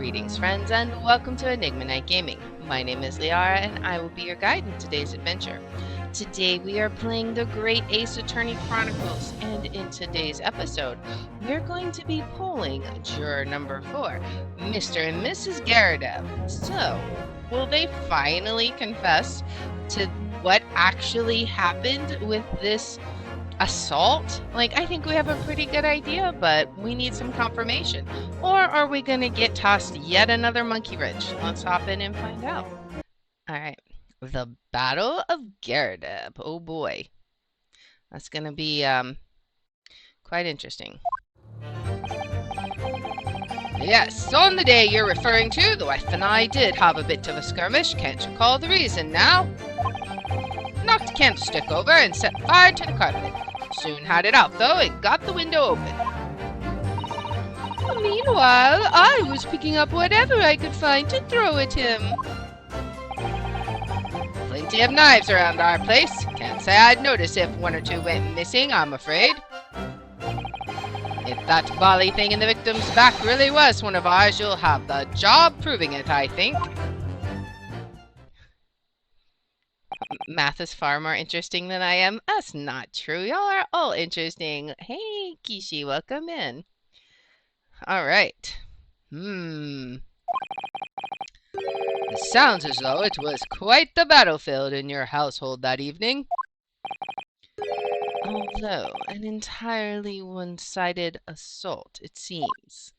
Greetings, friends, and welcome to Enigma Night Gaming. My name is Liara, and I will be your guide in today's adventure. Today, we are playing the Great Ace Attorney Chronicles, and in today's episode, we're going to be polling juror number 4, Mr. and Mrs. Garadev. So, will they finally confess to what actually happened with this assault? I think we have a pretty good idea, but we need some confirmation. Or are we going to get tossed yet another monkey wrench? Let's hop in and find out. Alright, the Battle of Garadev. Oh boy. That's going to be quite interesting. Yes, on the day you're referring to, the wife and I did have a bit of a skirmish. Can't recall the reason now. Knocked a candlestick over and set fire to the carpet. Soon had it out, though, and got the window open. Meanwhile, I was picking up whatever I could find to throw at him. Plenty of knives around our place. Can't say I'd notice if one or two went missing, I'm afraid. If that bally thing in the victim's back really was one of ours, you'll have the job proving it, I think. Math is far more interesting than I am. That's not true. Y'all are all interesting. Hey, Kishi, welcome in. Alright. It sounds as though it was quite the battlefield in your household that evening. Although an entirely one-sided assault, it seems.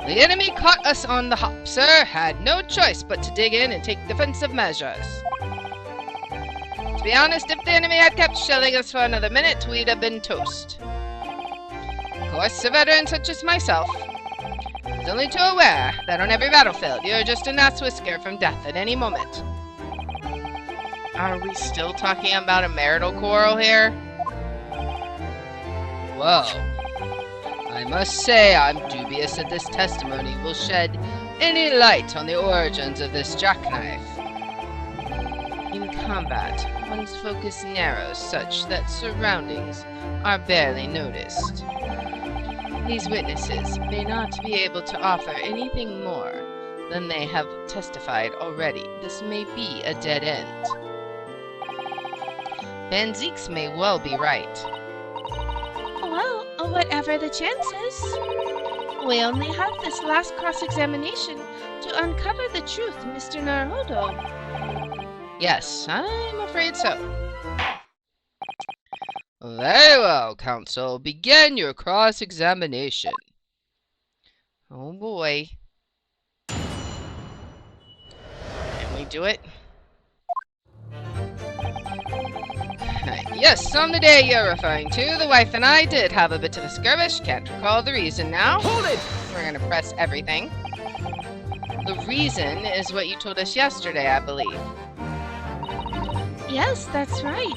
The enemy caught us on the hop, sir. Had no choice but to dig in and take defensive measures. To be honest, if the enemy had kept shelling us for another minute, we'd have been toast. Of course, a veteran such as myself is only too aware that on every battlefield, you're just an ass whisker from death at any moment. Are we still talking about a marital quarrel here? Whoa. I must say I'm dubious that this testimony will shed any light on the origins of this jackknife. In combat, one's focus narrows such that surroundings are barely noticed. These witnesses may not be able to offer anything more than they have testified already. This may be a dead end. Van Zieks may well be right. Well, whatever the chances, we only have this last cross-examination to uncover the truth, Mr. Naruhodo. Yes, I'm afraid so. Very well, counsel. Begin your cross-examination. Oh boy. Can we do it? Yes, on the day you're referring to, the wife and I did have a bit of a skirmish. Can't recall the reason now. Hold it! We're gonna press everything. The reason is what you told us yesterday, I believe. Yes, that's right.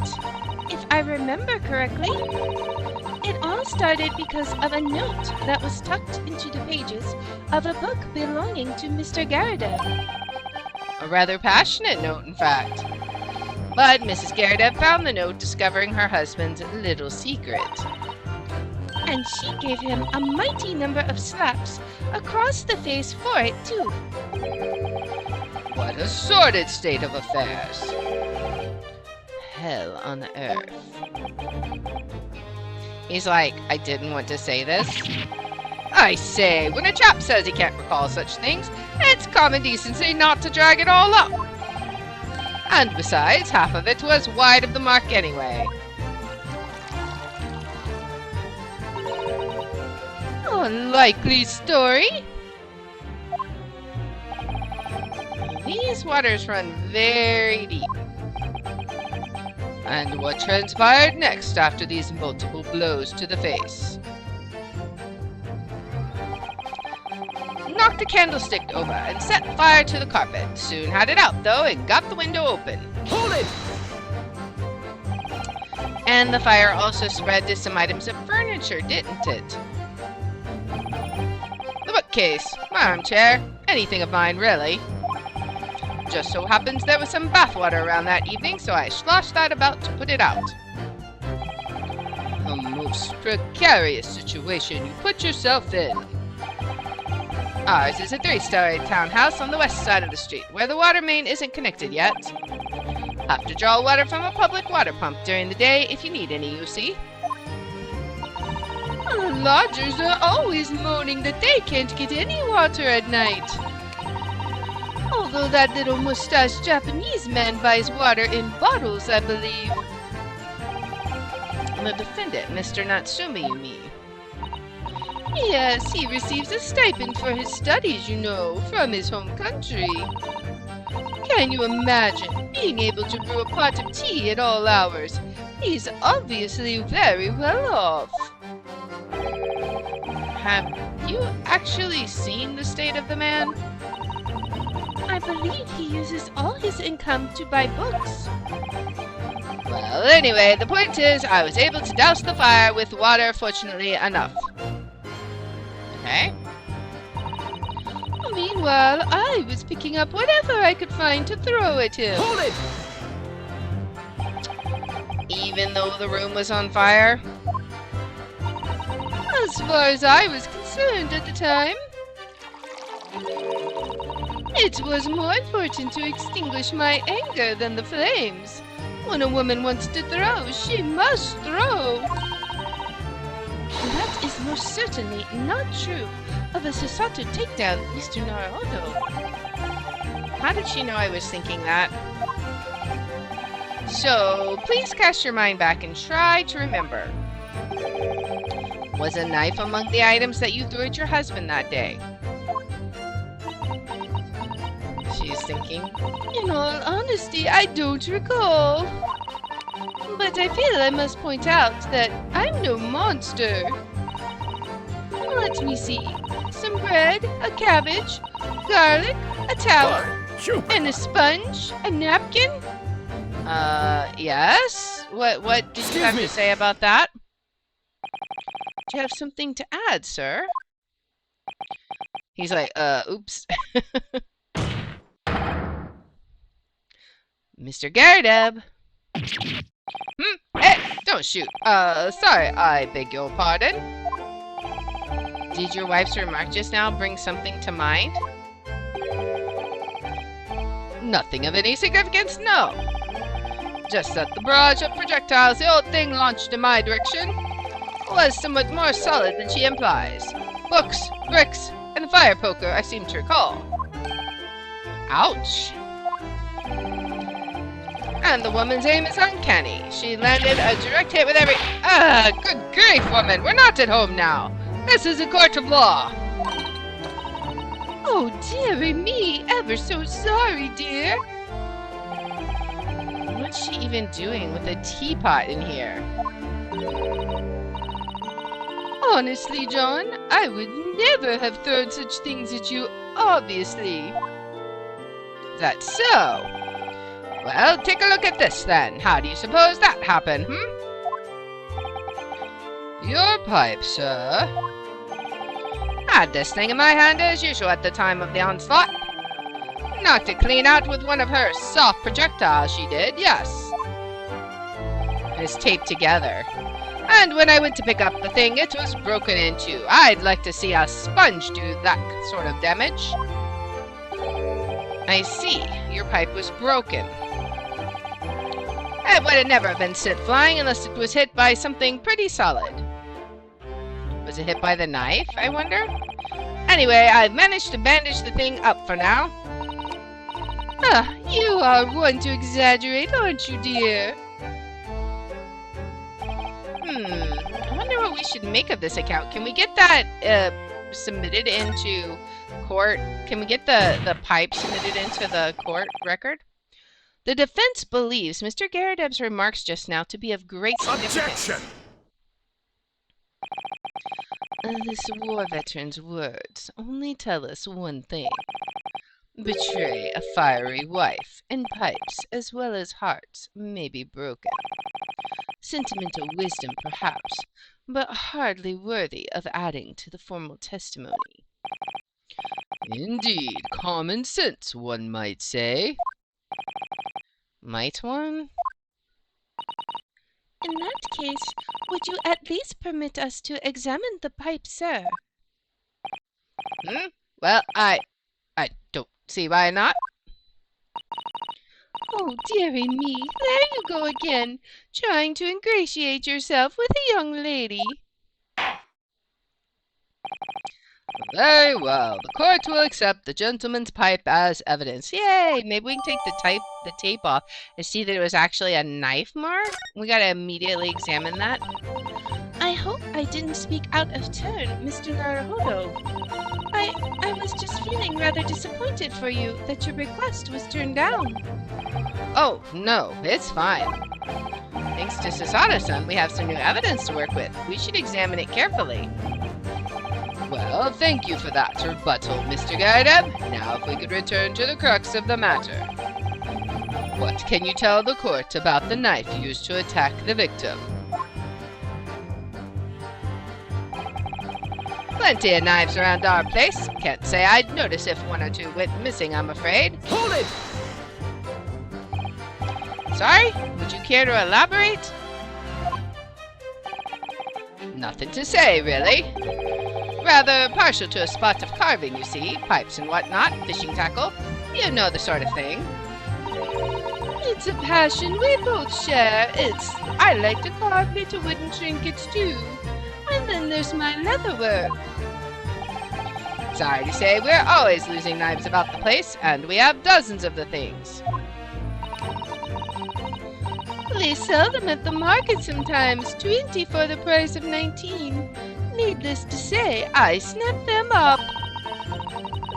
If I remember correctly, it all started because of a note that was tucked into the pages of a book belonging to Mr. Garadev. A rather passionate note, in fact. But Mrs. Garadev found the note, discovering her husband's little secret. And she gave him a mighty number of slaps across the face for it, too. What a sordid state of affairs. Hell on earth. He's like, I didn't want to say this. I say, when a chap says he can't recall such things, it's common decency not to drag it all up. And besides, half of it was wide of the mark anyway. Unlikely story. These waters run very deep. And what transpired next after these multiple blows to the face? Knocked a candlestick over and set fire to the carpet. Soon had it out, though, and got the window open. Hold it! And the fire also spread to some items of furniture, didn't it? The bookcase, my armchair, anything of mine, really. Just so happens there was some bathwater around that evening, so I sloshed that about to put it out. A most precarious situation you put yourself in. Ours is a 3-story townhouse on the west side of the street, where the water main isn't connected yet. Have to draw water from a public water pump during the day if you need any, you see. Lodgers are always moaning that they can't get any water at night. Although that little mustached Japanese man buys water in bottles, I believe. The defendant, Mr. Natsumi, you mean? Yes, he receives a stipend for his studies, you know, from his home country. Can you imagine being able to brew a pot of tea at all hours? He's obviously very well off. Have you actually seen the state of the man? I believe he uses all his income to buy books. Well, anyway, the point is, I was able to douse the fire with water, fortunately enough. Okay. Meanwhile, I was picking up whatever I could find to throw at him. Hold it! Even though the room was on fire? As far as I was concerned at the time, it was more important to extinguish my anger than the flames. When a woman wants to throw, she must throw. That is most certainly not true of a Sasato takedown, Mr. Naruhodo. How did she know I was thinking that? So, please cast your mind back and try to remember. Was a knife among the items that you threw at your husband that day? She's thinking. In all honesty, I don't recall. But I feel I must point out that I'm no monster. Let me see. Some bread, a cabbage, garlic, a towel, and a sponge, a napkin. Yes? What did you have to say about that? Do you have something to add, sir? He's like, oops. Mr. Garadeb. Hey, don't shoot. Sorry, I beg your pardon. Did your wife's remark just now bring something to mind? Nothing of any significance, no. Just that the barrage of projectiles the old thing launched in my direction was somewhat more solid than she implies. Books, bricks, and a fire poker, I seem to recall. Ouch. And the woman's aim is uncanny. She landed a direct hit with every... good grief, woman! We're not at home now! This is a court of law! Oh, dearie me! Ever so sorry, dear! What's she even doing with a teapot in here? Honestly, John, I would never have thrown such things at you, obviously. That's so. Well, take a look at this then. How do you suppose that happened, Your pipe, sir. Had this thing in my hand as usual at the time of the onslaught. Knocked it clean out with one of her soft projectiles, she did, yes. It's taped together. And when I went to pick up the thing, it was broken in two. I'd like to see a sponge do that sort of damage. I see. Your pipe was broken. It would have never been sent flying unless it was hit by something pretty solid. Was it hit by the knife, I wonder? Anyway, I've managed to bandage the thing up for now. You are one to exaggerate, aren't you, dear? I wonder what we should make of this account. Can we get that submitted into court? Can we get the pipe submitted into the court record? The defense believes Mr. Garadeb's remarks just now to be of great significance. Objection! This war veteran's words only tell us one thing. Betray a fiery wife, and pipes, as well as hearts, may be broken. Sentimental wisdom, perhaps, but hardly worthy of adding to the formal testimony. Indeed, common sense, one might say. Might one? In that case, would you at least permit us to examine the pipe, sir? Well, I don't see why not. Oh, dearie me, there you go again, trying to ingratiate yourself with a young lady. Very well. The court will accept the gentleman's pipe as evidence. Yay! Maybe we can take the tape off and see that it was actually a knife mark. We gotta immediately examine that. I hope I didn't speak out of turn, Mr. Naruhodo. I was just feeling rather disappointed for you that your request was turned down. Oh, no, it's fine. Thanks to Sasada-san, we have some new evidence to work with. We should examine it carefully. Well, thank you for that rebuttal, Mr. Gaideb. Now, if we could return to the crux of the matter. What can you tell the court about the knife used to attack the victim? Plenty of knives around our place. Can't say I'd notice if one or two went missing, I'm afraid. Hold it! Sorry? Would you care to elaborate? Nothing to say, really. Rather partial to a spot of carving, you see. Pipes and whatnot, fishing tackle. You know the sort of thing. It's a passion we both share. I like to carve little wooden trinkets too. And then there's my leatherwork. Sorry to say, we're always losing knives about the place, and we have dozens of the things. They sell them at the market sometimes, 20 for the price of 19. Needless to say, I snap them up.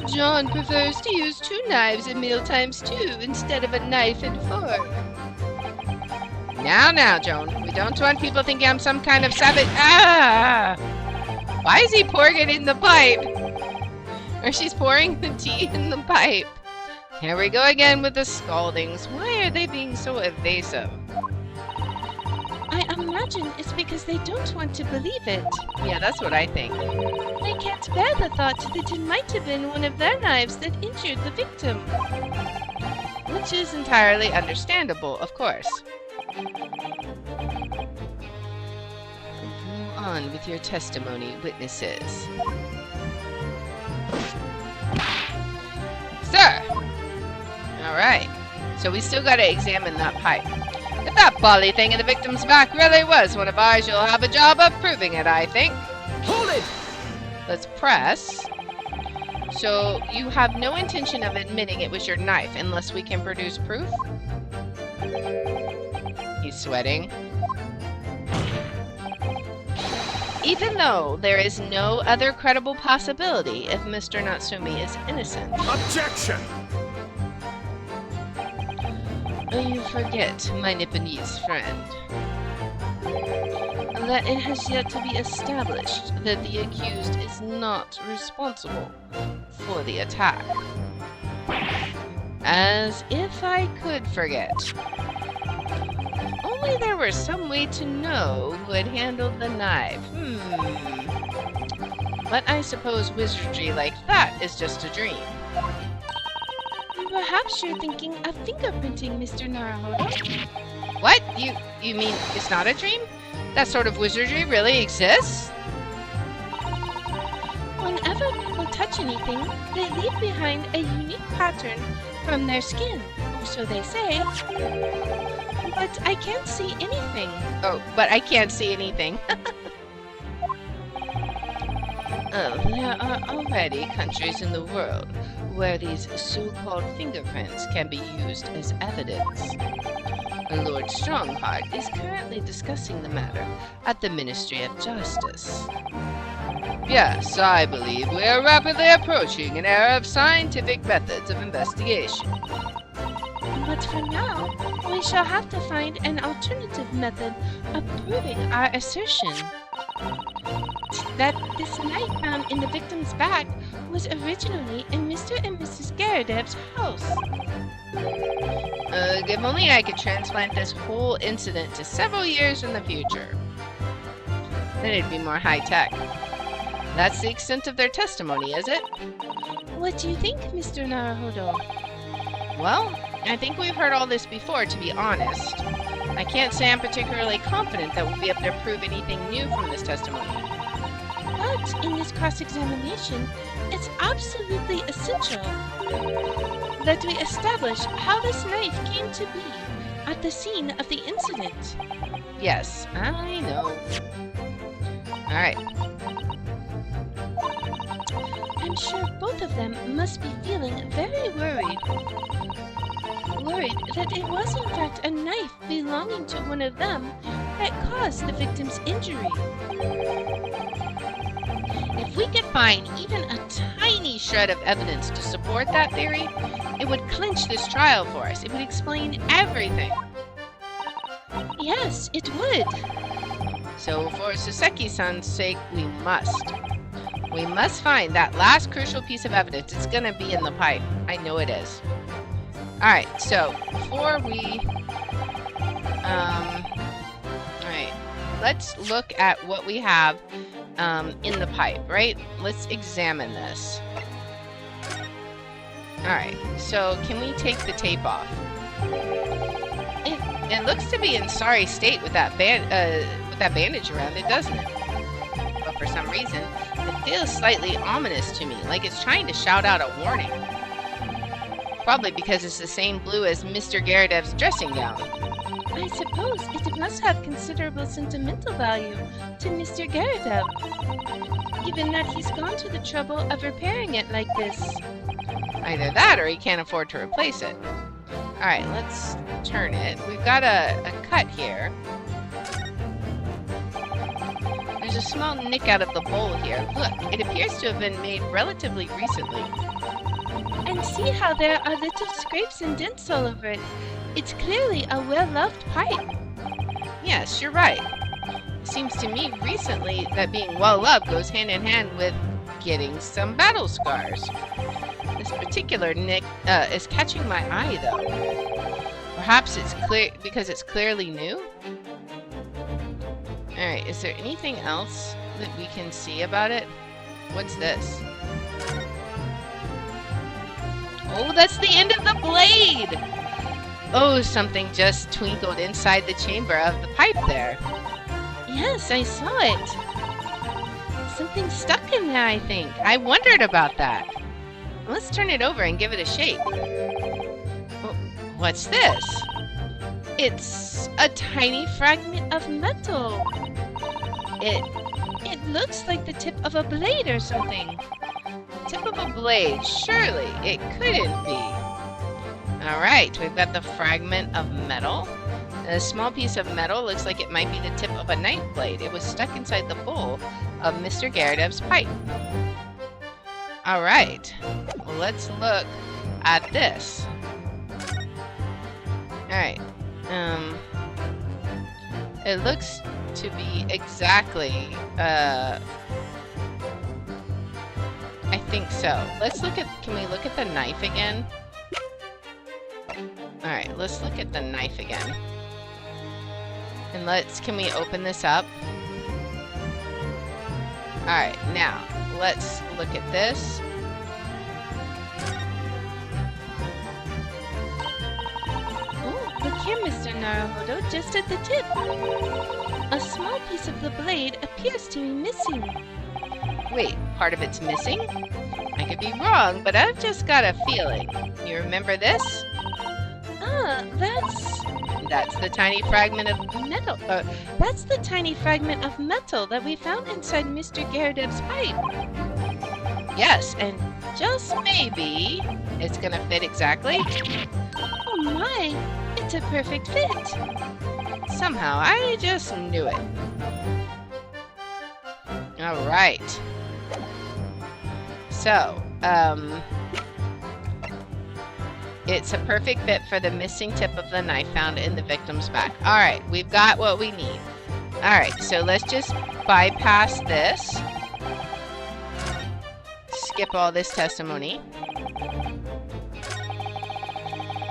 John prefers to use 2 knives at mealtimes too, instead of a knife and fork. Now, Joan, we don't want people thinking I'm some kind of savage. Ah! Why is he pouring it in the pipe? Or she's pouring the tea in the pipe. Here we go again with the scaldings. Why are they being so evasive? I imagine it's because they don't want to believe it. Yeah, that's what I think. They can't bear the thought that it might have been one of their knives that injured the victim. Which is entirely understandable, of course. Go on with your testimony, witnesses. Sir! Alright, so we still gotta examine that pipe. If that bally thing in the victim's back really was one of ours, you'll have a job of proving it, I think. Hold it! Let's press. So, you have no intention of admitting it was your knife unless we can produce proof? He's sweating. Even though there is no other credible possibility if Mr. Natsumi is innocent. Objection! You forget, my Nipponese friend, that it has yet to be established that the accused is not responsible for the attack. As if I could forget. Only there were some way to know who had handled the knife. But I suppose wizardry like that is just a dream. Perhaps you're thinking of fingerprinting, Mr. Naruhodo. What? You mean it's not a dream? That sort of wizardry really exists? Whenever people touch anything, they leave behind a unique pattern from their skin, or so they say. But I can't see anything. Oh, but I can't see anything. Oh, there are already countries in the world where these so-called fingerprints can be used as evidence. Lord Strongheart is currently discussing the matter at the Ministry of Justice. Yes, I believe we are rapidly approaching an era of scientific methods of investigation. But for now, we shall have to find an alternative method of proving our assertion. That this knife found in the victim's back was originally in Mr. and Mrs. Gaideb's house. If only I could transplant this whole incident to several years in the future. Then it'd be more high-tech. That's the extent of their testimony, is it? What do you think, Mr. Naruhodo? Well, I think we've heard all this before, to be honest. I can't say I'm particularly confident that we'll be able to prove anything new from this testimony. But in this cross-examination, it's absolutely essential that we establish how this knife came to be at the scene of the incident. Yes, I know. Alright. I'm sure both of them must be feeling very worried. Worried that it was in fact a knife belonging to one of them that caused the victim's injury. If we could find even a tiny shred of evidence to support that theory, it would clinch this trial for us. It would explain everything. Yes, it would. So for Soseki-san's sake, we must. We must find that last crucial piece of evidence. It's gonna be in the pipe. I know it is. Alright, so before we... Alright, let's look at what we have in the pipe, right? Let's examine this. Alright, so can we take the tape off? It looks to be in sorry state with that bandage around it, doesn't it? But for some reason, it feels slightly ominous to me, like it's trying to shout out a warning. Probably because it's the same blue as Mr. Garadev's dressing gown. I suppose it must have considerable sentimental value to Mr. Garadev, given that he's gone to the trouble of repairing it like this. Either that or he can't afford to replace it. Alright, let's turn it. We've got a cut here. There's a small nick out of the bowl here. Look, it appears to have been made relatively recently. And see how there are little scrapes and dents all over it. It's clearly a well-loved pipe. Yes, you're right. It seems to me recently that being well-loved goes hand in hand with getting some battle scars. This particular nick is catching my eye, though. Perhaps it's clear because it's clearly new? Alright, is there anything else that we can see about it? What's this? Oh, that's the end of the blade! Oh, something just twinkled inside the chamber of the pipe there. Yes, I saw it. Something stuck in there, I think. I wondered about that. Let's turn it over and give it a shake. Oh, what's this? It's a tiny fragment of metal. It looks like the tip of a blade or something. Tip of a blade, surely it couldn't be. Alright, we've got the fragment of metal. A small piece of metal looks like it might be the tip of a knife blade. It was stuck inside the bowl of Mr. Garadev's pipe. Alright, well, let's look at this. Alright, it looks to be exactly, I think so. Let's look at, can we look at the knife again? Alright, let's look at the knife again. And can we open this up? Alright, now, let's look at this. Oh, look here, Mr. Naruhodo, just at the tip. A small piece of the blade appears to be missing. Wait, part of it's missing? I could be wrong, but I've just got a feeling. You remember this? Ah, That's the tiny fragment of metal. That's the tiny fragment of metal that we found inside Mr. Garadev's pipe. Yes, and just maybe it's gonna fit exactly. Oh my, it's a perfect fit. Somehow, I just knew it. Alright. So, it's a perfect fit for the missing tip of the knife found in the victim's back. Alright, we've got what we need. Alright, so let's just bypass this. Skip all this testimony.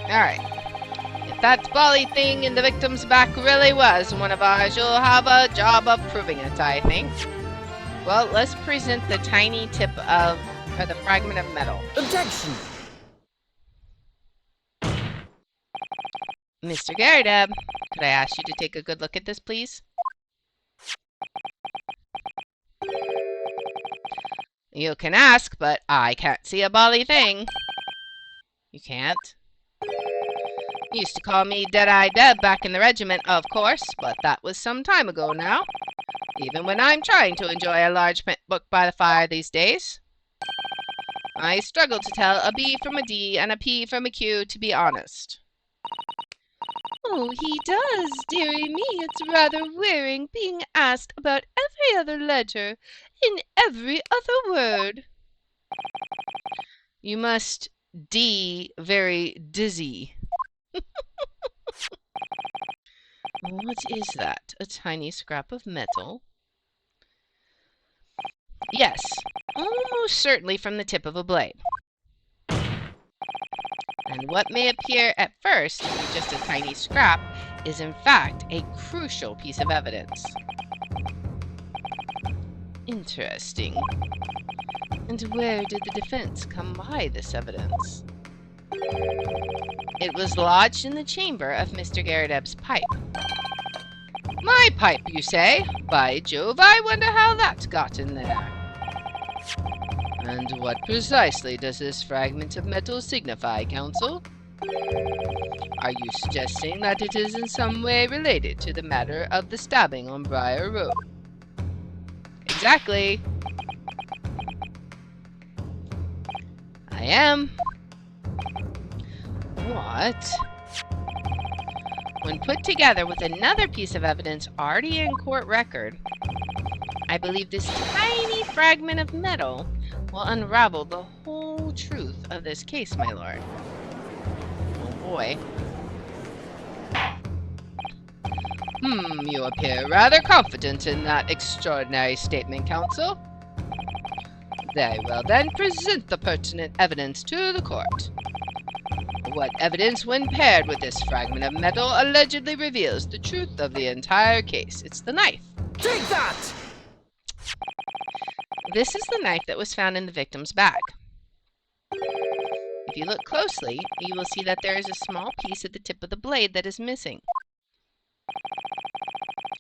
Alright. If that bally thing in the victim's back really was one of ours, you'll have a job of proving it, I think. Well, let's present the tiny tip of, or the fragment of metal. Objection! Mr. Garadev, could I ask you to take a good look at this, please? You can ask, but I can't see a bally thing. You can't? Used to call me Dead-Eye Deb back in the regiment, of course, but that was some time ago now. Even when I'm trying to enjoy a large print book by the fire these days. I struggle to tell a B from a D and a P from a Q, to be honest. Oh, he does, dearie me. It's rather wearing being asked about every other letter in every other word. You must D very dizzy. What is that? A tiny scrap of metal? Yes, almost certainly from the tip of a blade. And what may appear at first to be just a tiny scrap is in fact a crucial piece of evidence. Interesting. And where did the defense come by this evidence? It was lodged in the chamber of Mr. Garrideb's pipe. My pipe, you say? By Jove, I wonder how that got in there. And what precisely does this fragment of metal signify, Counsel? Are you suggesting that it is in some way related to the matter of the stabbing on Briar Road? Exactly. I am. What? When put together with another piece of evidence already in court record, I believe this tiny fragment of metal will unravel the whole truth of this case, my lord. Oh boy. You appear rather confident in that extraordinary statement, Counsel. Very well then, present the pertinent evidence to the court. What evidence, when paired with this fragment of metal, allegedly reveals the truth of the entire case? It's the knife. Take that! This is the knife that was found in the victim's bag. If you look closely, you will see that there is a small piece at the tip of the blade that is missing.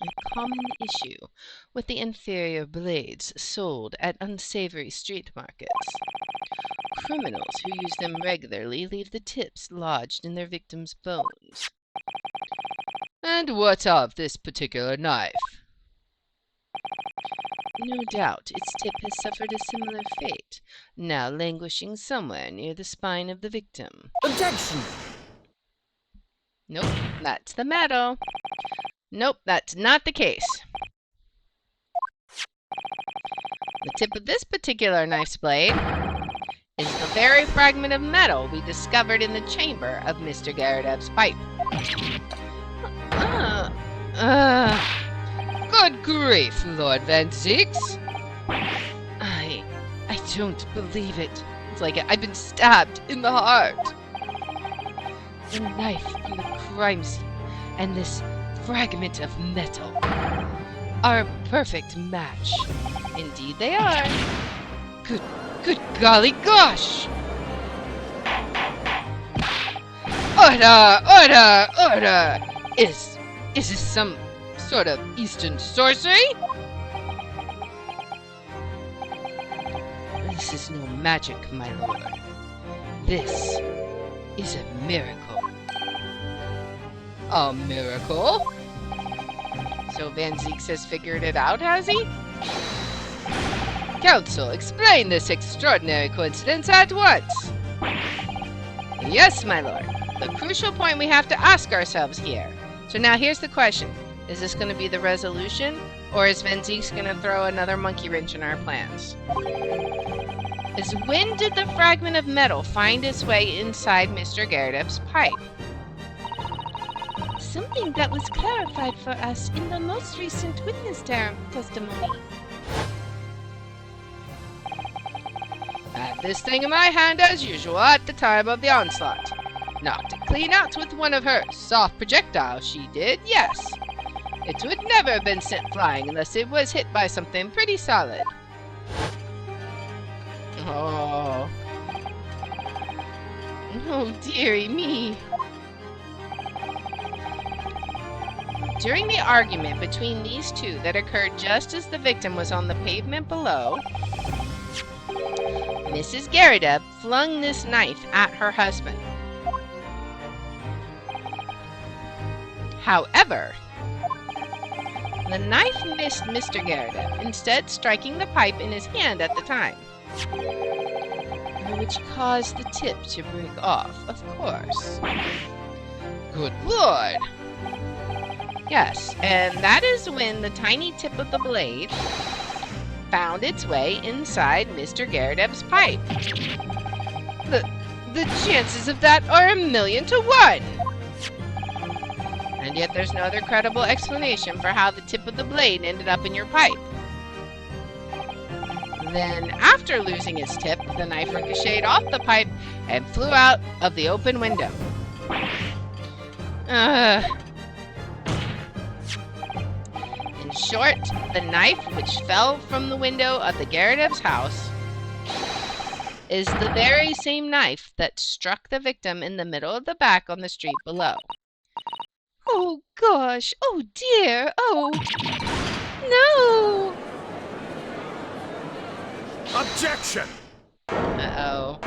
A common issue with the inferior blades sold at unsavory street markets. Criminals who use them regularly leave the tips lodged in their victims' bones. And what of this particular knife? No doubt its tip has suffered a similar fate, now languishing somewhere near the spine of the victim. Objection! Nope, that's the metal. Nope, that's not the case. The tip of this particular knife's blade is the very fragment of metal we discovered in the chamber of Mr. Garrideb's pipe. Good grief, Lord Van Zieks. I don't believe it. It's like I've been stabbed in the heart. The knife from the crime scene and this fragment of metal are a perfect match. Indeed they are. Good golly gosh! Order! Is this some sort of Eastern sorcery? This is no magic, my lord. This is a miracle. A miracle? So Van Zieks has figured it out, has he? Counsel, explain this extraordinary coincidence at once. Yes, my lord. The crucial point we have to ask ourselves here. So now here's the question. Is this going to be the resolution? Or is Van Zieks going to throw another monkey wrench in our plans? Is when did the fragment of metal find its way inside Mr. Garrideb's pipe? Something that was clarified for us in the most recent witness testimony. I had this thing in my hand as usual at the time of the onslaught. Knocked it clean out with one of her soft projectiles, she did, yes. It would never have been sent flying unless it was hit by something pretty solid. Oh. Oh, dearie me. During the argument between these two that occurred just as the victim was on the pavement below, Mrs. Garrideb flung this knife at her husband. However, the knife missed Mr. Garrideb, instead striking the pipe in his hand at the time, which caused the tip to break off, of course. Good Lord! Yes, and that is when the tiny tip of the blade found its way inside Mr. Garrideb's pipe. The chances of that are 1,000,000 to 1! And yet there's no other credible explanation for how the tip of the blade ended up in your pipe. Then, after losing its tip, the knife ricocheted off the pipe and flew out of the open window. In short, the knife which fell from the window of the Garrideb's house is the very same knife that struck the victim in the middle of the back on the street below. Oh gosh, oh dear, oh no! Objection! Uh-oh.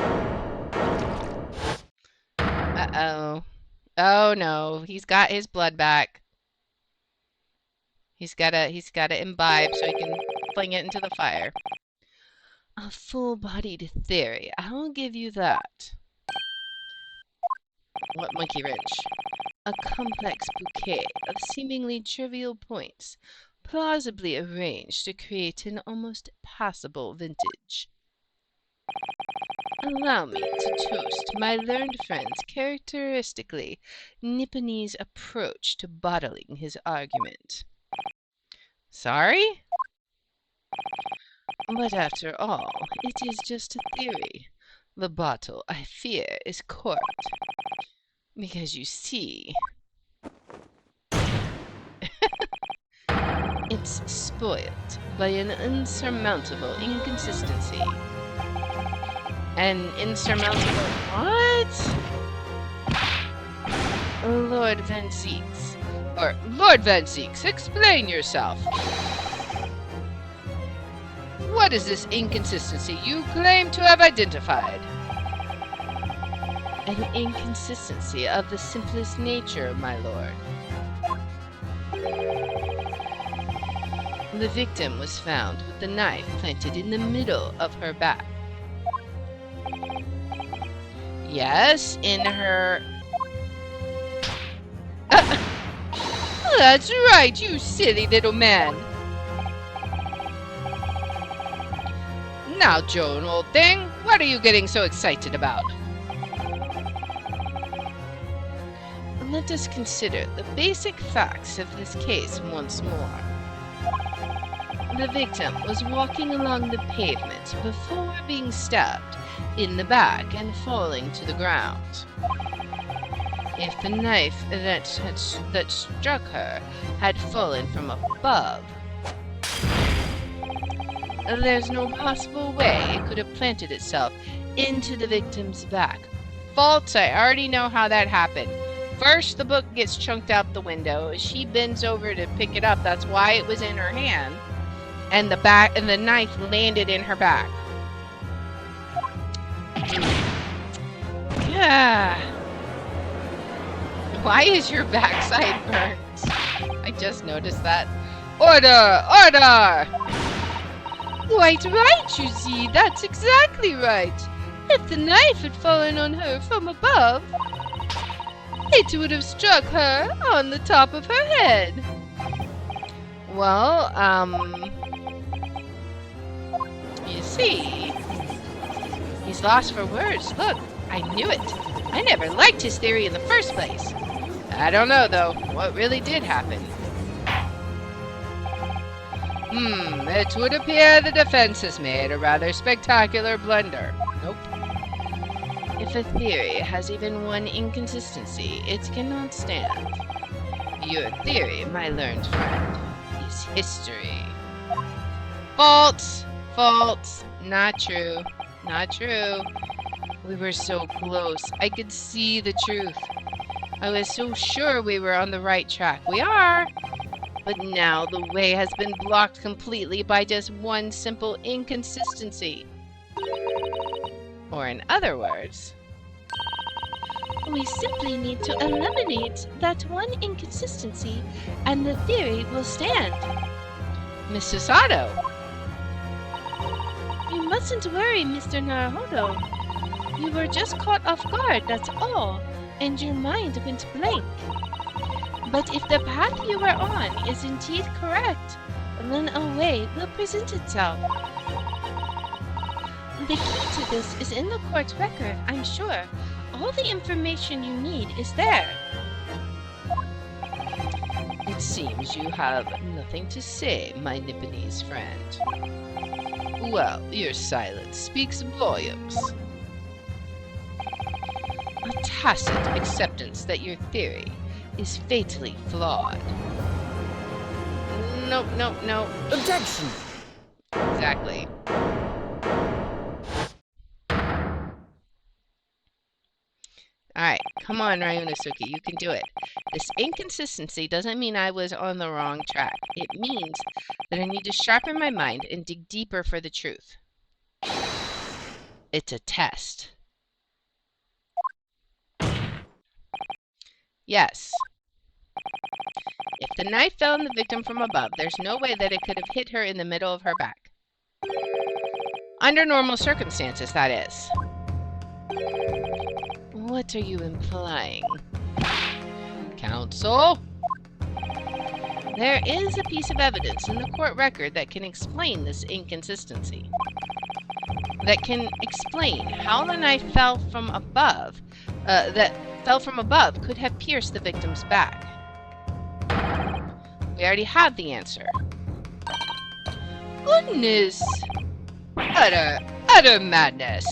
Uh-oh. Oh no, he's got his blood back. He's gotta imbibe so he can fling it into the fire. A full-bodied theory, I'll give you that. What monkey wrench? A complex bouquet of seemingly trivial points, plausibly arranged to create an almost passable vintage. Allow me to toast my learned friend's characteristically Nipponese approach to bottling his argument. Sorry? But after all, it is just a theory. The bottle, I fear, is corked. Because you see, it's spoilt by an insurmountable inconsistency. An insurmountable what? Lord Van Zieks. Or, Lord Van Zieks, explain yourself. What is this inconsistency you claim to have identified? An inconsistency of the simplest nature, my lord. The victim was found with the knife planted in the middle of her back. Yes, in her... That's right, you silly little man. Now, Joan, old thing, what are you getting so excited about? Let us consider the basic facts of this case once more. The victim was walking along the pavement before being stabbed in the back and falling to the ground. If the knife that struck her had fallen from above, there's no possible way it could have planted itself into the victim's back. False, I already know how that happened. First, the book gets chunked out the window. She bends over to pick it up. That's why it was in her hand. And the knife landed in her back. Yeah. Why is your backside burnt? I just noticed that. Order! Order! Quite right, you see. That's exactly right. If the knife had fallen on her from above, it would have struck her on the top of her head. Well, you see, he's lost for words. Look, I knew it. I never liked his theory in the first place. I don't know, though, what really did happen. It would appear the defense has made a rather spectacular blunder. Nope. If a theory has even one inconsistency, it cannot stand. Your theory, my learned friend, is history. False! False! Not true. Not true. We were so close. I could see the truth. I was so sure we were on the right track. We are! But now the way has been blocked completely by just one simple inconsistency. Or in other words, We simply need to eliminate that one inconsistency, and the theory will stand. Mr. Sato. You mustn't worry, Mr. Naruhodo. You were just caught off guard, that's all, and your mind went blank. But if the path you are on is indeed correct, then a way will present itself. The key to this is in the court record, I'm sure. All the information you need is there. It seems you have nothing to say, my Nipponese friend. Well, your silence speaks volumes. A tacit acceptance that your theory is fatally flawed. Nope, nope, nope. Objection! Exactly. Alright, come on, Ryunosuke, you can do it. This inconsistency doesn't mean I was on the wrong track. It means that I need to sharpen my mind and dig deeper for the truth. It's a test. Yes. If the knife fell on the victim from above, there's no way that it could have hit her in the middle of her back. Under normal circumstances, that is. What are you implying? Counsel? There is a piece of evidence in the court record that can explain this inconsistency. That can explain how the knife fell from above, could have pierced the victim's back. We already have the answer. Goodness! Utter madness!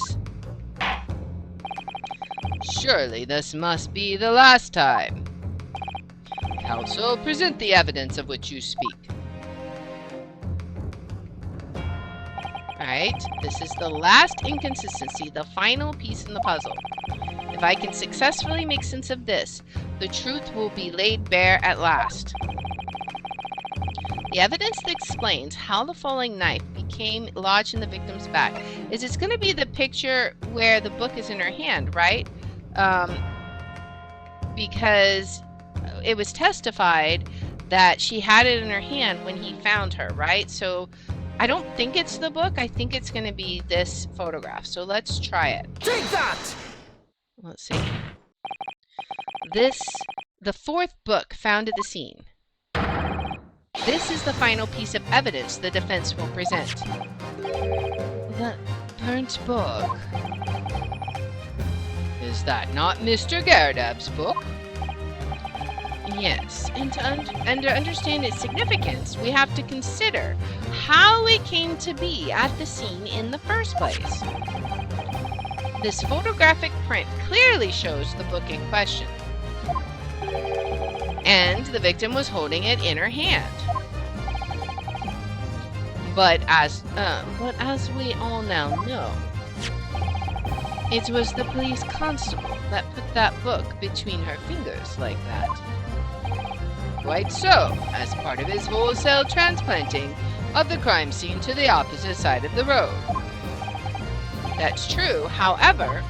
Surely this must be the last time. Counsel, present the evidence of which you speak. Alright, this is the last inconsistency, the final piece in the puzzle. If I can successfully make sense of this, the truth will be laid bare at last. The evidence that explains how the falling knife became lodged in the victim's back is it's going to be the picture where the book is in her hand, right? Because it was testified that she had it in her hand when he found her, right? So I don't think it's the book. I think it's going to be this photograph. So let's try it. Take that! Let's see. The fourth book found at the scene. This is the final piece of evidence the defense will present. The burnt book. Is that not Mr. Garradab's book? Yes, and to understand its significance, we have to consider how it came to be at the scene in the first place. This photographic print clearly shows the book in question. And the victim was holding it in her hand. But as we all now know, it was the police constable that put that book between her fingers like that. Quite so, as part of his wholesale transplanting of the crime scene to the opposite side of the road. That's true, however,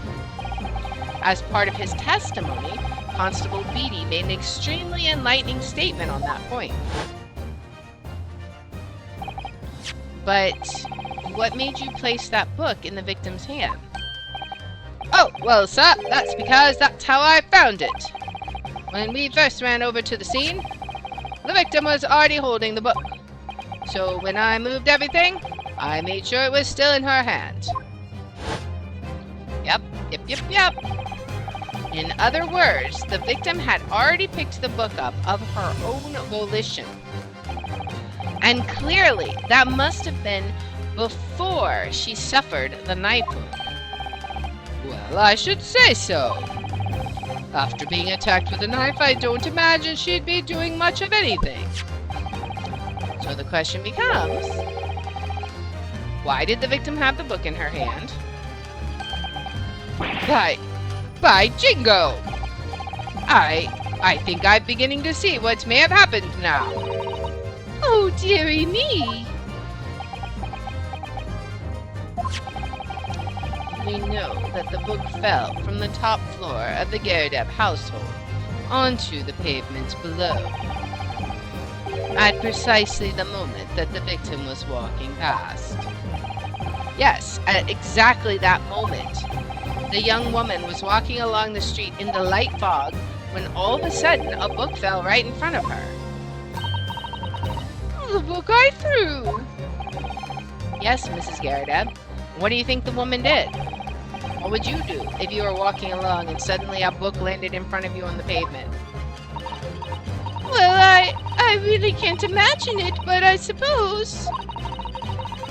as part of his testimony, Constable Beatty made an extremely enlightening statement on that point. But what made you place that book in the victim's hand? Oh, well, sir, that's because that's how I found it. When we first ran over to the scene, the victim was already holding the book. So when I moved everything, I made sure it was still in her hand. Yep. In other words, the victim had already picked the book up of her own volition. And clearly, that must have been before she suffered the knife wound. Well, I should say so. After being attacked with a knife, I don't imagine she'd be doing much of anything. So the question becomes, why did the victim have the book in her hand? By Jingo! I think I'm beginning to see what may have happened now. Oh, dearie me! only know that the book fell from the top floor of the Garrideb household onto the pavement below, at precisely the moment that the victim was walking past. Yes, at exactly that moment. The young woman was walking along the street in the light fog when all of a sudden a book fell right in front of her. The book I threw! Yes, Mrs. Garrideb. What do you think the woman did? What would you do if you were walking along and suddenly a book landed in front of you on the pavement? Well, I really can't imagine it, but I suppose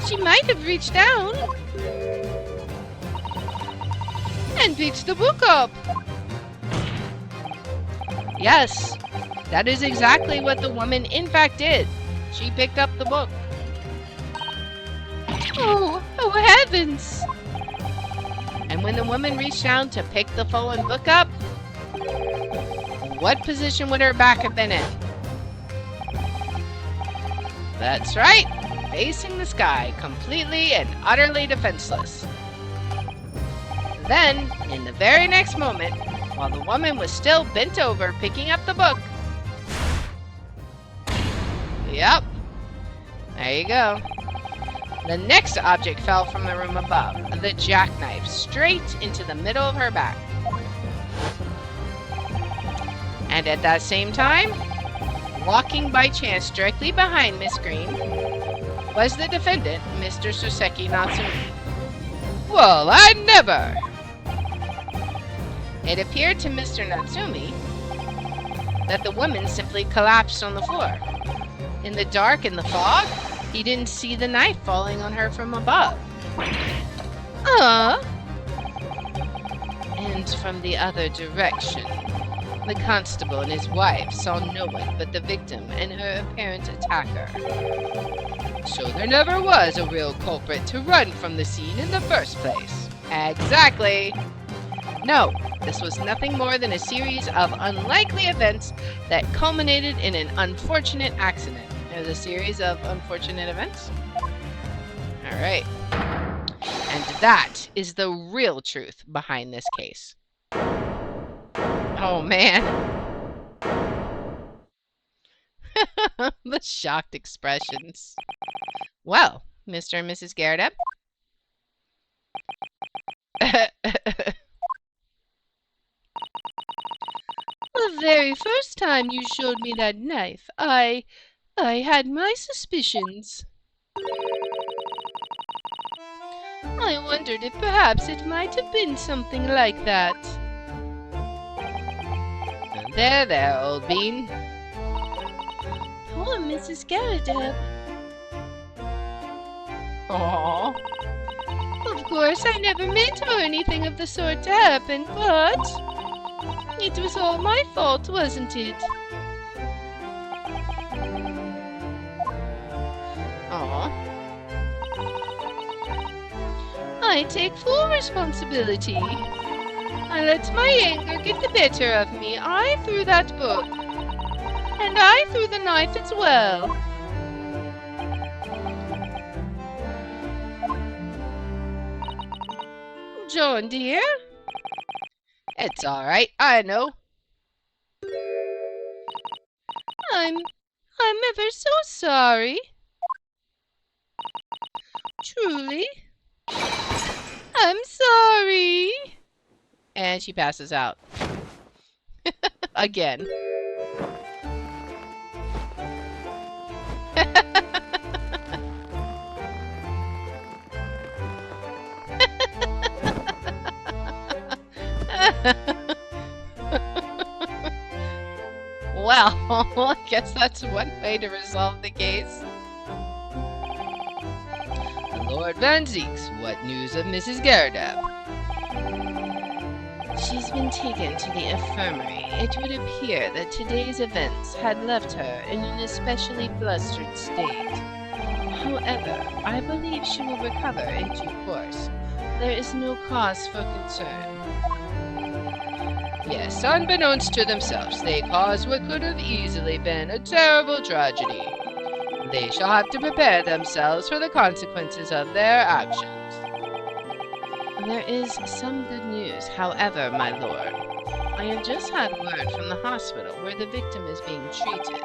she might have reached down and picked the book up. Yes, that is exactly what the woman in fact did. She picked up the book. Oh heavens! And when the woman reached down to pick the fallen book up, what position would her back have been in? That's right, facing the sky, completely and utterly defenseless. Then, in the very next moment, while the woman was still bent over picking up the book, yep, there you go. The next object fell from the room above, the jackknife, straight into the middle of her back. And at that same time, walking by chance directly behind Miss Green, was the defendant, Mr. Soseki Natsumi. Well, I never! It appeared to Mr. Natsumi that the woman simply collapsed on the floor. In the dark and the fog, he didn't see the knife falling on her from above. And from the other direction, the constable and his wife saw no one but the victim and her apparent attacker. So there never was a real culprit to run from the scene in the first place. Exactly. No, this was nothing more than a series of unlikely events that culminated in an unfortunate accident. There's a series of unfortunate events? Alright. And that is the real truth behind this case. Oh man. The shocked expressions. Well, Mr. and Mrs. Garrideb. The very first time you showed me that knife, I had my suspicions. I wondered if perhaps it might have been something like that. There, old bean. Poor Mrs. Garrideb. Aww. Of course, I never meant for anything of the sort to happen, but it was all my fault, wasn't it? Aww. I take full responsibility. I let my anger get the better of me. I threw that book. And I threw the knife as well. John, dear? It's alright, I know. I'm ever so sorry. Truly. I'm sorry. And she passes out. Again. Well, I guess that's one way to resolve the case. Lord Van Zieks, what news of Mrs. Garrideb? She's been taken to the infirmary. It would appear that today's events had left her in an especially flustered state. However, I believe she will recover in due course. There is no cause for concern. Yes, unbeknownst to themselves, they caused what could have easily been a terrible tragedy. They shall have to prepare themselves for the consequences of their actions. There is some good news, however, my lord. I have just had word from the hospital where the victim is being treated.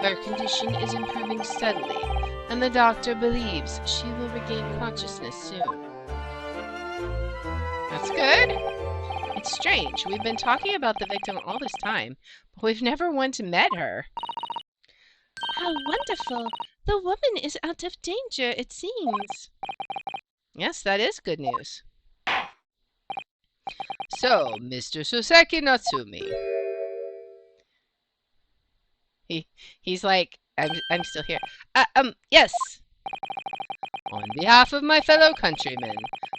Her condition is improving steadily, and the doctor believes she will regain consciousness soon. That's good. It's strange. We've been talking about the victim all this time, but we've never once met her. How wonderful! The woman is out of danger, it seems. Yes, that is good news. So, Mr. Soseki Natsumi. He's like, I'm still here. Yes. On behalf of my fellow countrymen,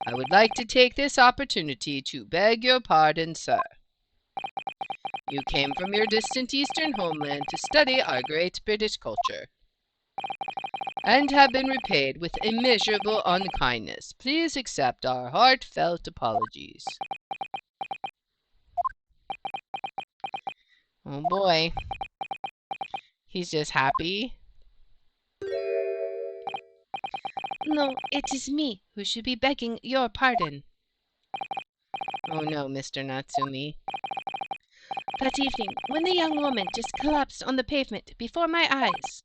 I would like to take this opportunity to beg your pardon, sir. You came from your distant eastern homeland to study our great British culture, and have been repaid with immeasurable unkindness. Please accept our heartfelt apologies. Oh boy. He's just happy. No, it is me who should be begging your pardon. Oh no, Mr. Natsumi. That evening, when the young woman just collapsed on the pavement before my eyes,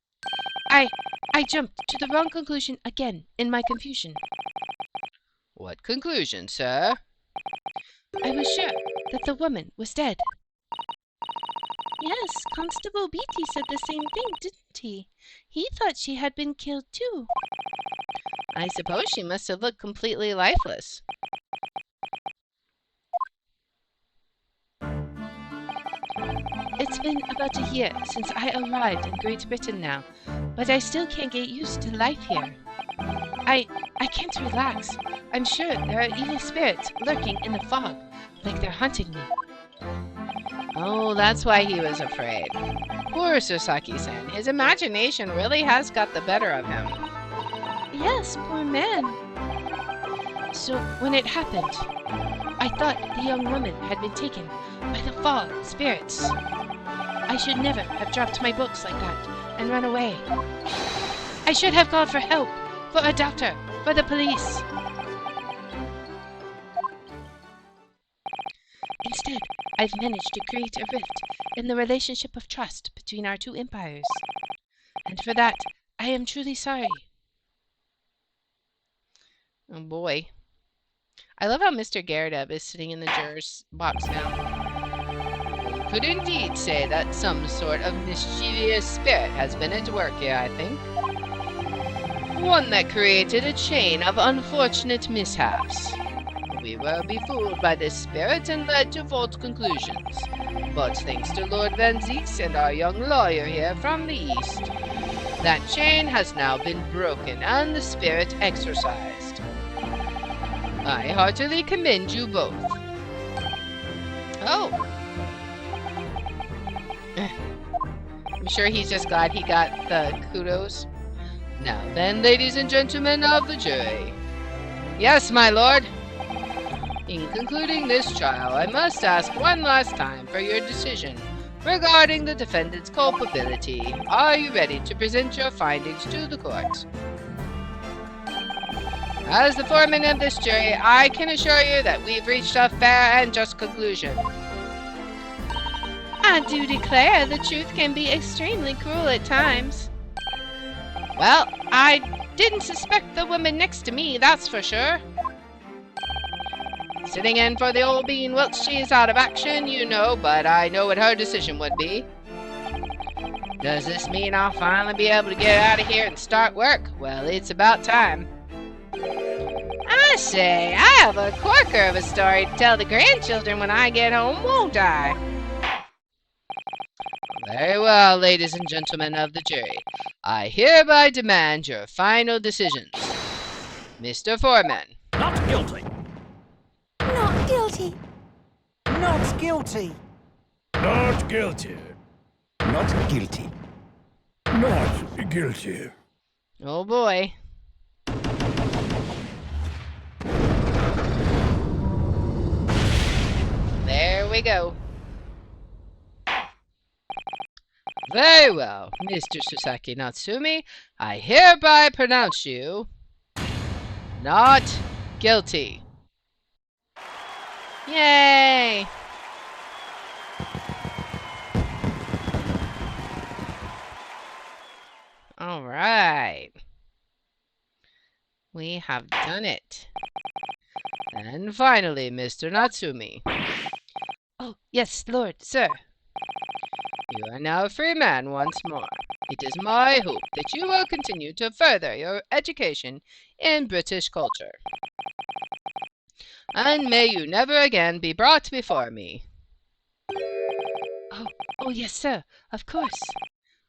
I jumped to the wrong conclusion again in my confusion. What conclusion, sir? I was sure that the woman was dead. Yes, Constable Beatty said the same thing, didn't he? He thought she had been killed too. I suppose she must have looked completely lifeless. It's been about a year since I arrived in Great Britain now, but I still can't get used to life here. I can't relax. I'm sure there are evil spirits lurking in the fog, like they're hunting me. Oh, that's why he was afraid. Poor Sosaki-san. His imagination really has got the better of him. Yes, poor man. So when it happened, I thought the young woman had been taken by the fog spirits. I should never have dropped my books like that and run away. I should have called for help, for a doctor, for the police. Instead, I've managed to create a rift in the relationship of trust between our two empires. And for that, I am truly sorry. Oh boy. I love how Mr. Garrett is sitting in the juror's box now. One could indeed say that some sort of mischievous spirit has been at work here, I think. One that created a chain of unfortunate mishaps. We were befooled by this spirit and led to false conclusions. But thanks to Lord Van Zieks and our young lawyer here from the east, that chain has now been broken and the spirit exorcised. I heartily commend you both. Oh. I'm sure he's just glad he got the kudos. Now then, ladies and gentlemen of the jury. Yes, my lord. In concluding this trial, I must ask one last time for your decision regarding the defendant's culpability. Are you ready to present your findings to the court? As the foreman of this jury, I can assure you that we've reached a fair and just conclusion. I do declare the truth can be extremely cruel at times. Well, I didn't suspect the woman next to me, that's for sure. Sitting in for the old bean whilst she is out of action, you know, but I know what her decision would be. Does this mean I'll finally be able to get out of here and start work? Well, it's about time. I say, I have a corker of a story to tell the grandchildren when I get home, won't I? Very well, ladies and gentlemen of the jury. I hereby demand your final decisions. Mr. Foreman. Not guilty. Not guilty. Not guilty. Not guilty. Not guilty. Not guilty. Oh boy. There we go. Very well, Mr. Soseki Natsumi, I hereby pronounce you not guilty. Yay! All right. We have done it. And finally, Mr. Natsumi, Oh, yes, Lord, sir. you are now a free man once more. It is my hope that you will continue to further your education in British culture. And may you never again be brought before me. Oh, yes, sir, of course.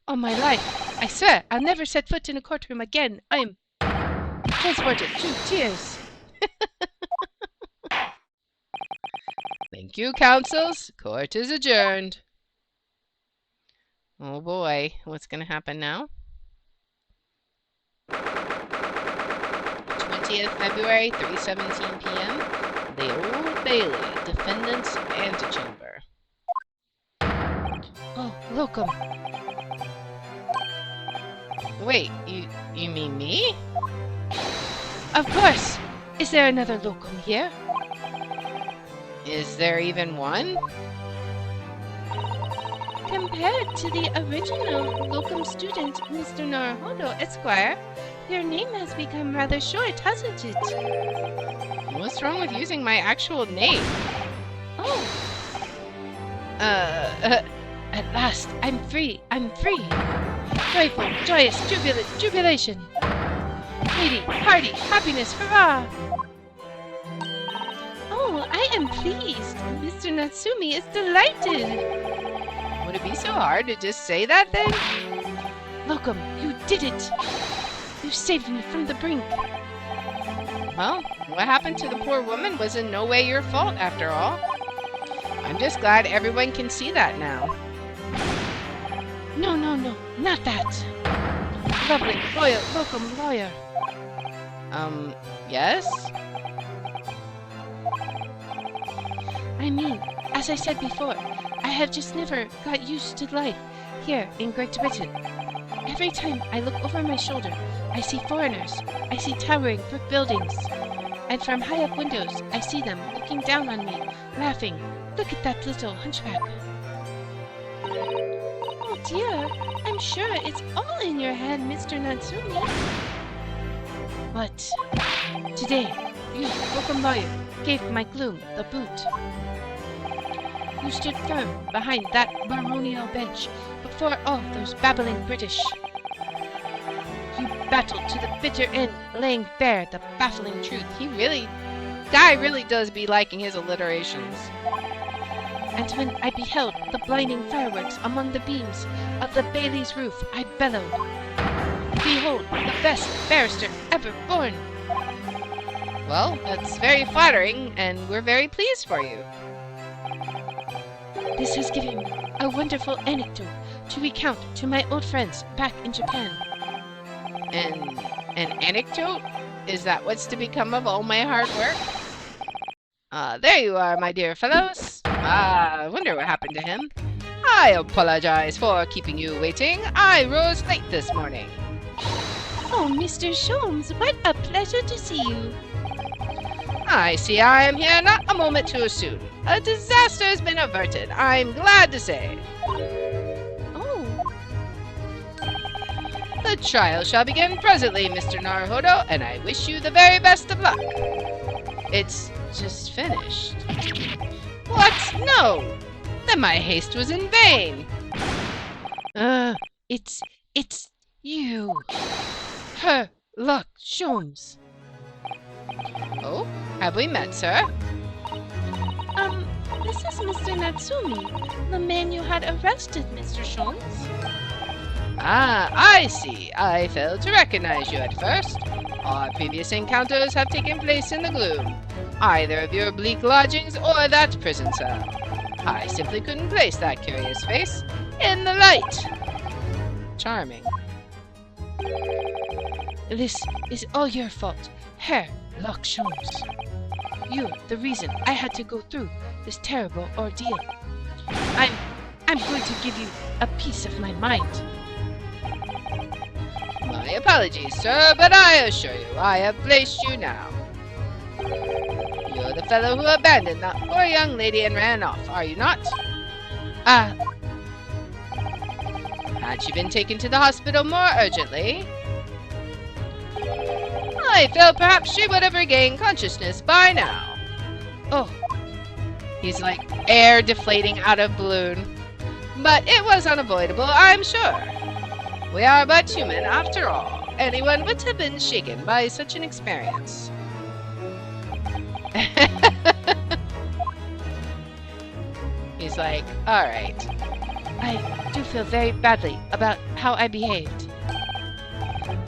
On my life, I swear I'll never set foot in a courtroom again. I am transported through tears. Thank you, counsels. Court is adjourned. Oh boy, what's going to happen now? 20th February, 3:17 p.m. The Old Bailey, Defendant's Antechamber. Oh, Locum. Wait, you mean me? Of course. Is there another Locum here? Is there even one? Compared to the original Locum student, Mr. Naruhodo, Esquire, your name has become rather short, hasn't it? What's wrong with using my actual name? Oh, at last, I'm free. Joyful, joyous, jubilation. Lady, party, happiness, hurrah! Oh, I am pleased. Mr. Natsumi is delighted. Would it be so hard to just say that then? Locum, you did it. You saved me from the brink. Well, what happened to the poor woman was in no way your fault after all. I'm just glad everyone can see that now. No, not that. Lovely, loyal, Locum lawyer. Yes? I mean, as I said before, I have just never got used to life here in Great Britain. Every time I look over my shoulder, I see foreigners. I see towering brick buildings. And from high up windows, I see them looking down on me, laughing. Look at that little hunchback. Oh dear, I'm sure it's all in your head, Mr. Natsumi. But today, you, Locum lawyer, gave my gloom the boot. You stood firm behind that baronial bench before all those babbling British. You battled to the bitter end, laying bare the baffling truth. Guy really does be liking his alliterations. And when I beheld the blinding fireworks among the beams of the Bailey's roof, I bellowed, "Behold, the best barrister ever born!" Well, that's very flattering, and we're very pleased for you. This has given me a wonderful anecdote to recount to my old friends back in Japan. An anecdote? Is that what's to become of all my hard work? There you are, my dear fellows. I wonder what happened to him. I apologize for keeping you waiting. I rose late this morning. Oh, Mr. Sholmes, what a pleasure to see you. I see I am here not a moment too soon. A disaster has been averted, I'm glad to say. Oh, The trial shall begin presently, Mr. Naruhodo, and I wish you the very best of luck. It's just finished. What? No! Then my haste was in vain. it's you. Herlock Sholmes. Oh, have we met, sir? This is Mr. Natsumi, the man you had arrested, Mr. Sholmes. Ah, I see. I failed to recognize you at first. Our previous encounters have taken place in the gloom. Either of your bleak lodgings or that prison cell. I simply couldn't place that curious face in the light. Charming. This is all your fault, Herlock Sholmes. You're the reason I had to go through this terrible ordeal. I'm going to give you a piece of my mind. My apologies, sir, but I assure you I have placed you now. Your You're the fellow who abandoned that poor young lady and ran off, are you not? Ah. Had she been taken to the hospital more urgently, I felt perhaps she would have regained consciousness by now. Oh. He's like air deflating out of balloon. But it was unavoidable, I'm sure. We are but human after all. Anyone would have been shaken by such an experience. He's like, alright. I do feel very badly about how I behaved.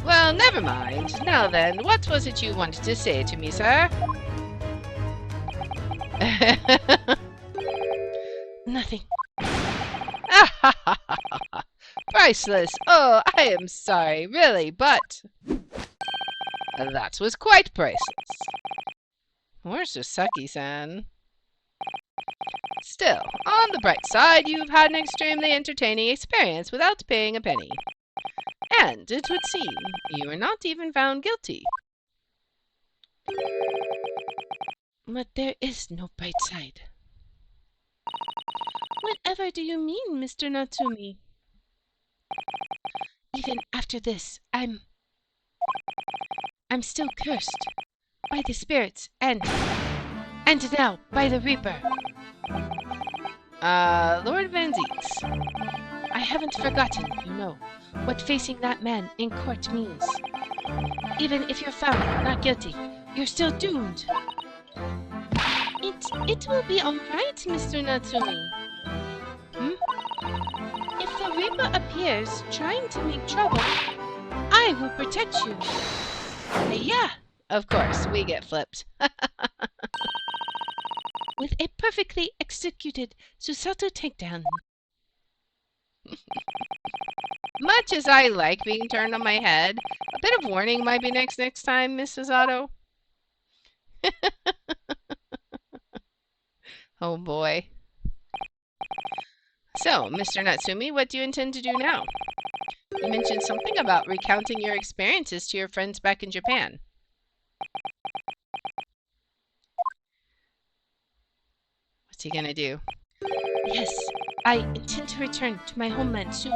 Well, never mind. Now then, what was it you wanted to say to me, sir? Nothing. Priceless. Oh, I am sorry, really, but that was quite priceless. Where's Sasaki-san? Still, on the bright side, you've had an extremely entertaining experience without paying a penny. And it would seem you were not even found guilty. But there is no bright side. Whatever do you mean, Mr. Natsumi? Even after this, I'm still cursed by the spirits and now by the Reaper. Lord Van Zieks. I haven't forgotten, you know, what facing that man in court means. Even if you're found not guilty, you're still doomed. It will be all right, Mr. Natsumi. If the Reaper appears trying to make trouble, I will protect you. Yeah, Of course, we get flipped. with a perfectly executed Susato takedown. Much as I like being turned on my head, a bit of warning might be next time, Mrs. Otto. Oh boy. So, Mr. Natsumi, what do you intend to do now? You mentioned something about recounting your experiences to your friends back in Japan. What's he gonna do? Yes, I intend to return to my homeland soon.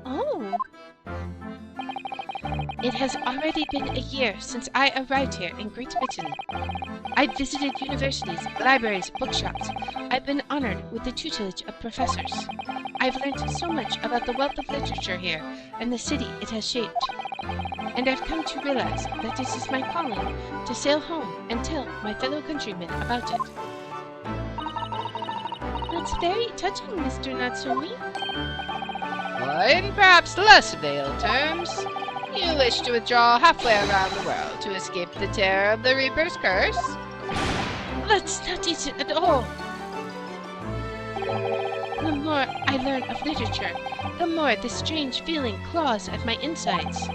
Oh. It has already been a year since I arrived here in Great Britain. I've visited universities, libraries, bookshops. I've been honored with the tutelage of professors. I've learned so much about the wealth of literature here and the city it has shaped. And I've come to realize that it is my calling to sail home and tell my fellow countrymen about it. That's very touching, Mr. Natsumi. Or in perhaps less veiled terms, you wish to withdraw halfway around the world to escape the terror of the Reaper's curse? That's not it at all. The more I learn of literature, the more this strange feeling claws at my insides.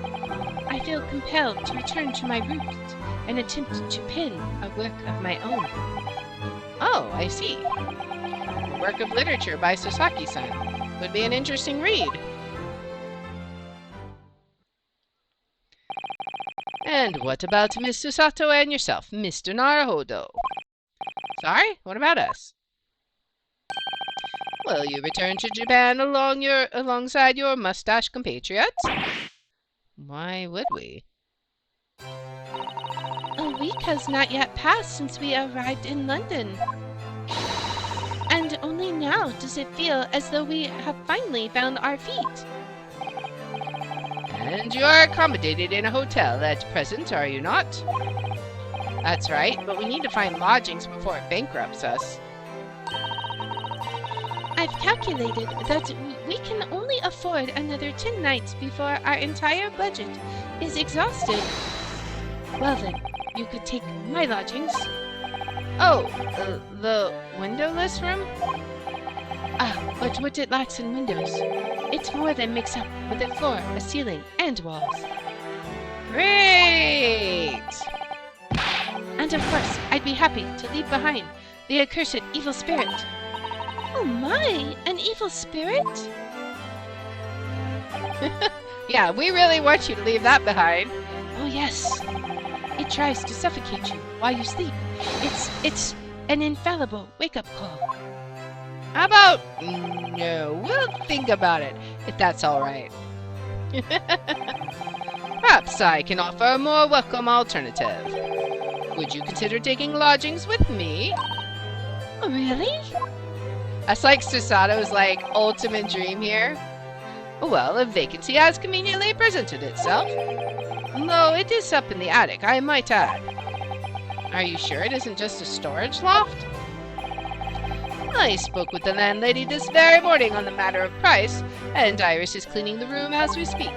I feel compelled to return to my roots and attempt to pen a work of my own. Oh, I see. A work of literature by Sasaki-san would be an interesting read. And what about Miss Susato and yourself, Mr. Naruhodo? Sorry, what about us? Will you return to Japan alongside your mustache compatriots? Why would we? A week has not yet passed since we arrived in London. And only now does it feel as though we have finally found our feet. And you are accommodated in a hotel at present, are you not? That's right, but we need to find lodgings before it bankrupts us. I've calculated that we can only afford another 10 nights before our entire budget is exhausted. Well then, you could take my lodgings. Oh, the windowless room? Ah, but what it lacks in windows, it's more than makes up with a floor, a ceiling, and walls. Great! And of course, I'd be happy to leave behind the accursed evil spirit. Oh my, an evil spirit? Yeah, we really want you to leave that behind. Oh yes. It tries to suffocate you while you sleep. It's an infallible wake-up call. How about no? We'll think about it, if that's all right. Perhaps I can offer a more welcome alternative. Would you consider taking lodgings with me? Oh, really? That's like Susato's ultimate dream here. Well, a vacancy has conveniently presented itself. Though it is up in the attic, I might add. Are you sure it isn't just a storage loft? I spoke with the landlady this very morning on the matter of price, and Iris is cleaning the room as we speak.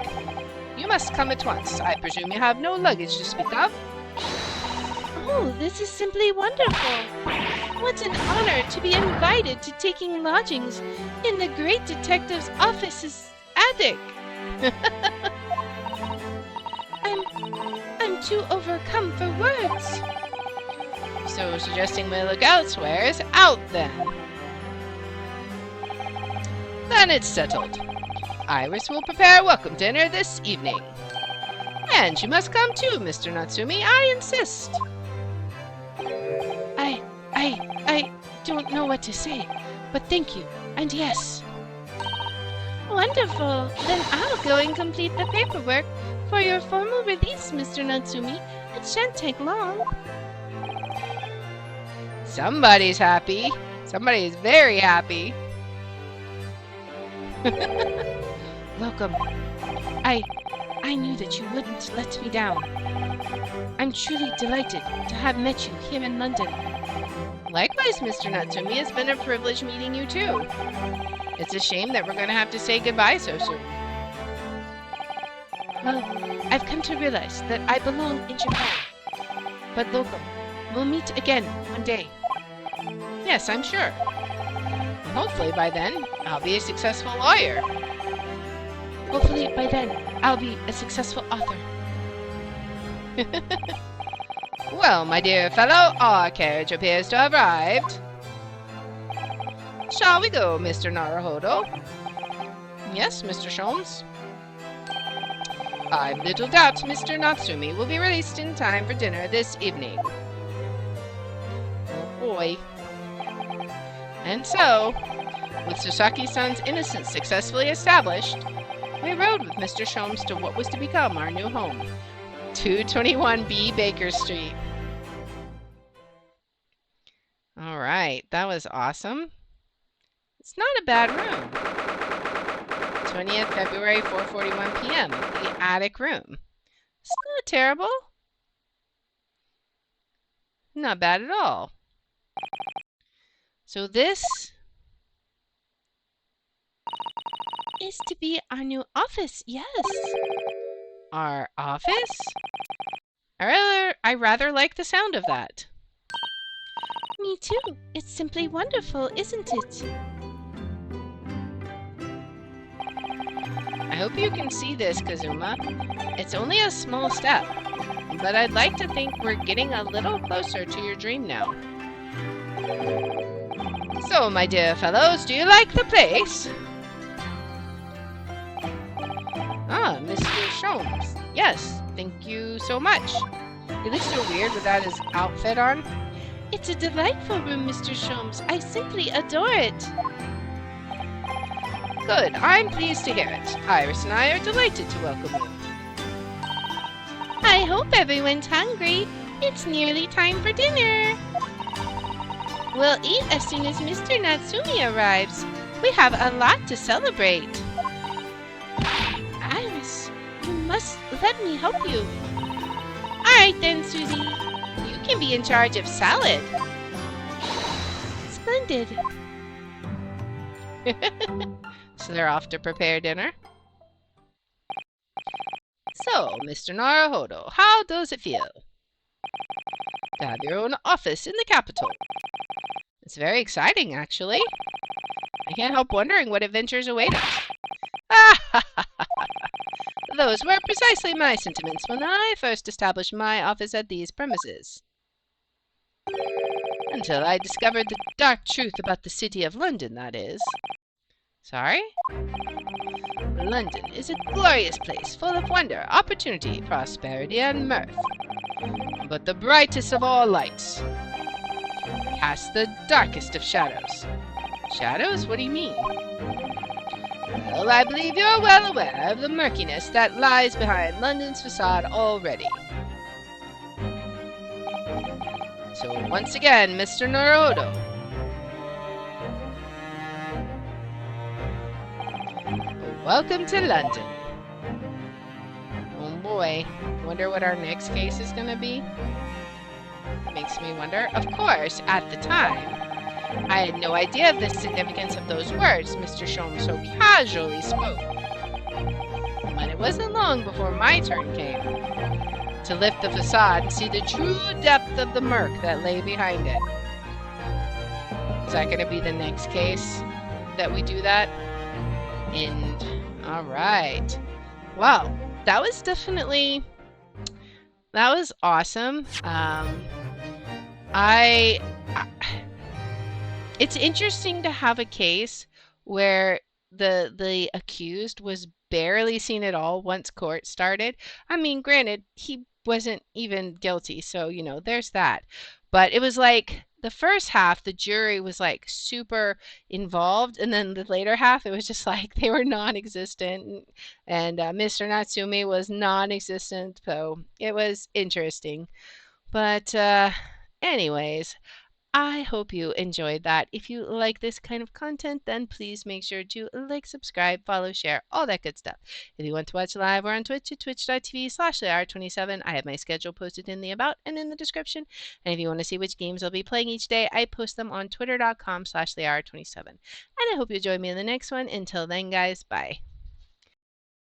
You must come at once. I presume you have no luggage to speak of. Oh, this is simply wonderful. What an honor to be invited to taking lodgings in the great detective's office's attic. I'm too overcome for words. So suggesting we look elsewhere is out then. Then it's settled. Iris will prepare a welcome dinner this evening. And you must come too, Mr. Natsumi. I insist. I don't know what to say, but thank you, and yes. Wonderful. Then I'll go and complete the paperwork for your formal release, Mr. Natsumi. It shan't take long. Somebody's happy. Somebody's very happy. Welcome. I knew that you wouldn't let me down. I'm truly delighted to have met you here in London. Likewise, Mr. Natsumi. It's been a privilege meeting you too. It's a shame that we're going to have to say goodbye so soon. Well, I've come to realize that I belong in Japan. But welcome. We'll meet again one day. Yes, I'm sure. And hopefully by then, I'll be a successful lawyer. Hopefully by then, I'll be a successful author. Well, my dear fellow, our carriage appears to have arrived. Shall we go, Mr. Naruhodo? Yes, Mr. Sholmes? I've little doubt Mr. Natsumi will be released in time for dinner this evening. Oh boy. And so, with Sasaki-san's innocence successfully established, we rode with Mr. Sholmes to what was to become our new home, 221B Baker Street. Alright, that was awesome. It's not a bad room. 20th February, 4:41 p.m. The attic room. It's not terrible. Not bad at all. So this Is to be our new office, yes. our office? I rather like the sound of that. Me too. It's simply wonderful, isn't it? I hope you can see this, Kazuma. It's only a small step, but I'd like to think we're getting a little closer to your dream now. So, my dear fellows, do you like the place? Ah, Mr. Sholmes. Yes, thank you so much. He looks so weird without his outfit on. It's a delightful room, Mr. Sholmes. I simply adore it. Good, I'm pleased to hear it. Iris and I are delighted to welcome you. I hope everyone's hungry. It's nearly time for dinner. We'll eat as soon as Mr. Natsumi arrives. We have a lot to celebrate. Iris, you must let me help you. Alright then, Susie. You can be in charge of salad. Splendid. So they're off to prepare dinner. So, Mr. Naruhodo, how does it feel to have your own office in the capital? It's very exciting, actually. I can't help wondering what adventures await us. Those were precisely my sentiments when I first established my office at these premises. Until I discovered the dark truth about the city of London, that is. Sorry? London is a glorious place full of wonder, opportunity, prosperity, and mirth. but the brightest of all lights casts the darkest of shadows. Shadows? What do you mean? Well, I believe you're well aware of the murkiness that lies behind London's facade already. So once again, Mr. Naruto. Welcome to London. Oh boy, wonder what our next case is gonna be? Makes me wonder. Of course, at the time, I had no idea of the significance of those words Mr. Sholmes so casually spoke. But it wasn't long before my turn came to lift the facade and see the true depth of the murk that lay behind it. Is that going to be the next case that we do that? And all right. Wow, that was awesome. It's interesting to have a case where the accused was barely seen at all once court started. I mean, granted, he wasn't even guilty, so there's that. But it was like the first half, the jury was like super involved, and then the later half, it was just like they were non-existent, and Mr. Natsumi was non-existent. So it was interesting. But anyways, I hope you enjoyed that. If you like this kind of content, then please make sure to like, subscribe, follow, share, all that good stuff. If you want to watch live or on Twitch, at twitch.tv/LeR27. I have my schedule posted in the about and in the description. And if you want to see which games I'll be playing each day, I post them on twitter.com/LeR27. And I hope you join me in the next one. Until then, guys, bye.